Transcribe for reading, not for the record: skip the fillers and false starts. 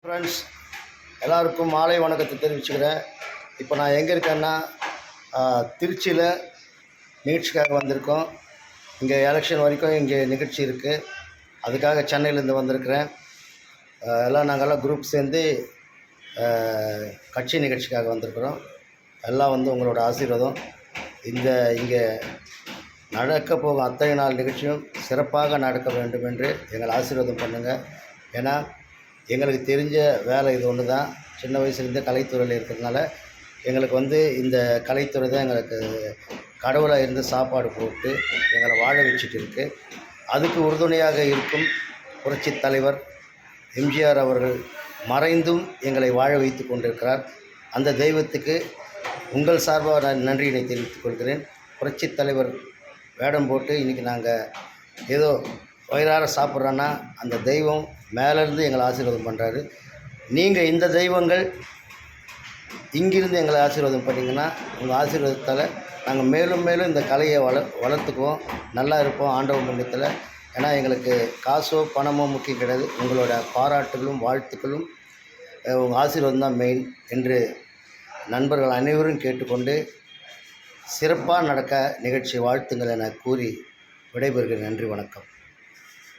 Friends எல்லாருக்கும் மாலை வணக்கத்தை தெரிவிச்சுக்கிறேன். இப்போ நான் எங்கே இருக்கேன்னா திருச்சியில் நிகழ்ச்சிக்காக வந்திருக்கோம். இங்கே எலெக்ஷன் வரைக்கும் இங்கே நிகழ்ச்சி இருக்குது. அதுக்காக சென்னையிலேருந்து வந்திருக்கிறேன். நாங்கள்லாம் குரூப் சேர்ந்து கட்சி நிகழ்ச்சிக்காக வந்திருக்கிறோம். எல்லாம் உங்களோட ஆசீர்வாதம். இங்கே நடக்க போகும் அத்தனை நாள் நிகழ்ச்சியும் சிறப்பாக நடக்க வேண்டும் என்று எங்களை ஆசீர்வாதம் பண்ணுங்கள். ஏன்னா எங்களுக்கு தெரிஞ்ச வேலை இது ஒன்று தான். சின்ன வயசுலேருந்தே கலைத்துறையில் இருக்கிறதுனால எங்களுக்கு இந்த கலைத்துறை தான் எங்களுக்கு கடவுளாக இருந்து சாப்பாடு போட்டு எங்களை வாழ வச்சுட்டு இருக்குது. அதுக்கு உறுதுணையாக இருக்கும் புரட்சித் தலைவர் எம்ஜிஆர் அவர்கள் மறைந்தும் எங்களை வாழ வைத்து கொண்டிருக்கிறார். அந்த தெய்வத்துக்கு உங்கள் சார்பாக நான் நன்றியினை தெரிவித்துக் கொள்கிறேன். புரட்சித் தலைவர் வேடம் போட்டு இன்றைக்கி நாங்கள் ஏதோ வயிறார சாப்பிட்றோன்னா அந்த தெய்வம் மேலேருந்து எங்களை ஆசீர்வாதம் பண்ணுறாரு. நீங்கள் இந்த தெய்வங்கள் இங்கிருந்து எங்களை ஆசீர்வாதம் பண்ணிங்கன்னா உங்கள் ஆசீர்வாதத்தால் நாங்கள் மேலும் மேலும் இந்த கலையை வளர்த்துக்குவோம், நல்லா இருப்போம் ஆண்டவன் புண்ணியத்தில். ஏன்னா எங்களுக்கு காசோ பணமோ முக்கியம் கிடையாது. உங்களோட பாராட்டுகளும் வாழ்த்துக்களும் உங்கள் ஆசீர்வாதம் தான் மெயின் என்று நண்பர்கள் அனைவரும் கேட்டுக்கொண்டு சிறப்பாக நடக்க நிகழ்ச்சி வாழ்த்துங்கள் என கூறி விடைபெறுகிறேன். நன்றி, வணக்கம்.